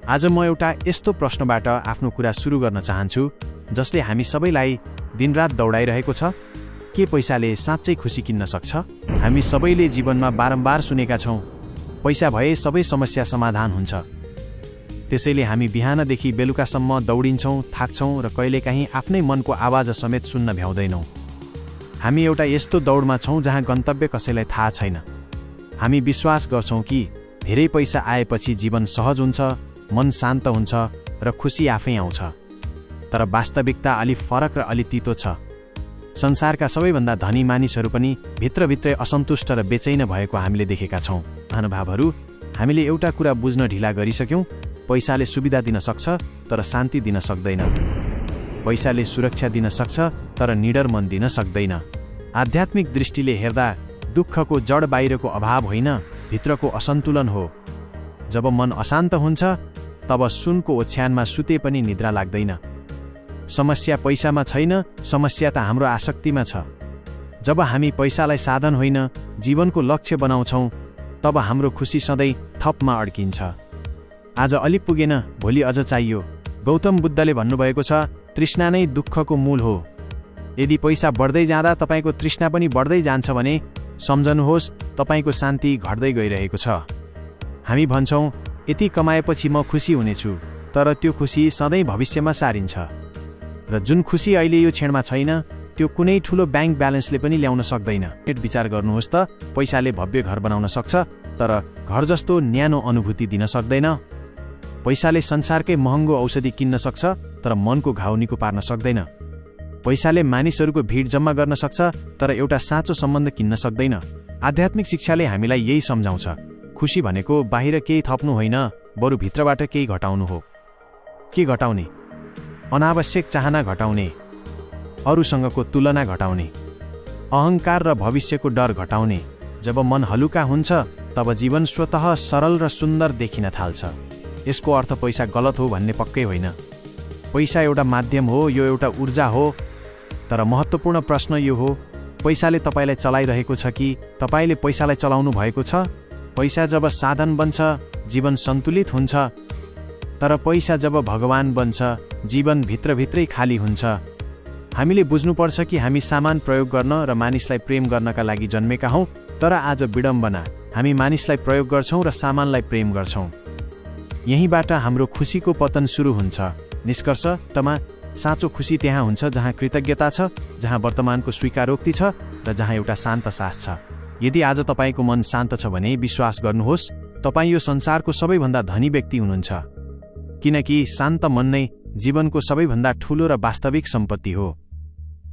आज म एउटा यस्तो प्रश्नबाट आफ्नो कुरा सुरु गर्न चाहन्छु जसले हामी सबैलाई दिनरात दौडाइरहेको छ। के पैसाले साँच्चै खुसी किन्न सक्छ? हामी सबैले जीवनमा बारम्बार सुनेका छौँ, पैसा भए सबै समस्या समाधान हुन्छ। त्यसैले हामी बिहानदेखि बेलुकासम्म दौडिन्छौँ, थाक्छौँ र कहिलेकाहीँ आफ्नै मनको आवाज समेत सुन्न भ्याउँदैनौँ। हामी एउटा यस्तो दौडमा छौँ जहाँ गन्तव्य कसैलाई थाहा छैन। हामी विश्वास गर्छौँ कि धेरै पैसा आएपछि जीवन सहज हुन्छ, मन शान्त हुन्छ र खुसी आफै आउँछ। तर वास्तविकता अलि फरक र अलि तितो छ। संसारका सबैभन्दा धनी मानिसहरू पनि भित्रभित्रै असन्तुष्ट र बेचैन भएको हामीले देखेका छौँ। महानुभावहरू, हामीले एउटा कुरा बुझ्न ढिला गरिसक्यौँ, पैसाले सुविधा दिन सक्छ तर शान्ति दिन सक्दैन। पैसाले सुरक्षा दिन सक्छ तर निडर मन दिन सक्दैन। आध्यात्मिक दृष्टिले हेर्दा दुःखको जड बाहिरको अभाव होइन, भित्रको असन्तुलन हो। जब मन अशान्त हुन्छ तब सुनको ओछ्यानमा सुते पनि निद्रा लाग्दैन। समस्या पैसामा छैन, समस्या त हाम्रो आसक्तिमा छ। जब हामी पैसालाई साधन होइन जीवनको लक्ष्य बनाउँछौँ तब हाम्रो खुसी सधैँ थपमा अड्किन्छ। आज अलि पुगेन, भोलि अझ चाहियो। गौतम बुद्धले भन्नुभएको छ, तृष्णा नै दुःखको मूल हो। यदि पैसा बढ्दै जाँदा तपाईँको तृष्णा पनि बढ्दै जान्छ भने सम्झनुहोस् तपाईँको शान्ति घट्दै गइरहेको छ। हामी भन्छौँ, यति कमाएपछि म खुसी हुनेछु, तर त्यो खुसी सधैँ भविष्यमा सारिन्छ। र जुन खुसी अहिले यो क्षणमा छैन त्यो कुनै ठुलो ब्याङ्क ब्यालेन्सले पनि ल्याउन सक्दैन। विचार गर्नुहोस् त, पैसाले भव्य घर बनाउन सक्छ तर घर जस्तो न्यानो अनुभूति दिन सक्दैन। पैसाले संसारकै महँगो औषधि किन्न सक्छ तर मनको घाउ निको पार्न सक्दैन। पैसाले मानिसहरूको भिड जम्मा गर्न सक्छ तर एउटा साँचो सम्बन्ध किन्न सक्दैन। आध्यात्मिक शिक्षाले हामीलाई यही सम्झाउँछ, खुसी भनेको बाहिर केही थप्नु होइन, बरु भित्रबाट केही घटाउनु हो। के घटाउने? अनावश्यक चाहना घटाउने, अरूसँगको तुलना घटाउने, अहङ्कार र भविष्यको डर घटाउने। जब मन हलुका हुन्छ तब जीवन स्वतः सरल र सुन्दर देखिन थाल्छ। यसको अर्थ पैसा गलत हो भन्ने पक्कै होइन। पैसा एउटा माध्यम हो, यो एउटा ऊर्जा हो। तर महत्त्वपूर्ण प्रश्न यो हो, पैसाले तपाईँलाई चलाइरहेको छ कि तपाईँले पैसालाई चलाउनु भएको छ? पैसा जब साधन बन्छ जीवन सन्तुलित हुन्छ, तर पैसा जब भगवान बन्छ जीवन भित्रभित्रै खाली हुन्छ। हामीले बुझ्नुपर्छ कि हामी सामान प्रयोग गर्न र मानिसलाई प्रेम गर्नका लागि जन्मेका हौँ, तर आज विडम्बना, हामी मानिसलाई प्रयोग गर्छौँ र सामानलाई प्रेम गर्छौँ। यहीँबाट हाम्रो खुसीको पतन सुरु हुन्छ। निष्कर्षतमा साँचो खुसी त्यहाँ हुन्छ जहाँ कृतज्ञता छ, जहाँ वर्तमानको स्वीकारोक्ति छ र जहाँ एउटा शान्त सास छ। यदि आज तपाईँको मन शान्त छ भने विश्वास गर्नुहोस्, तपाईँ यो संसारको सबैभन्दा धनी व्यक्ति हुनुहुन्छ। किनकि शान्त मन नै जीवनको सबैभन्दा ठूलो र वास्तविक सम्पत्ति हो।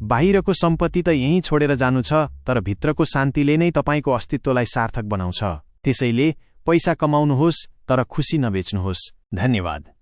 बाहिरको सम्पत्ति त यहीँ छोडेर जानु छ, तर भित्रको शान्तिले नै तपाईँको अस्तित्वलाई सार्थक बनाउँछ। त्यसैले पैसा कमाउनुहोस् तर खुसी नबेच्नुहोस्। धन्यवाद।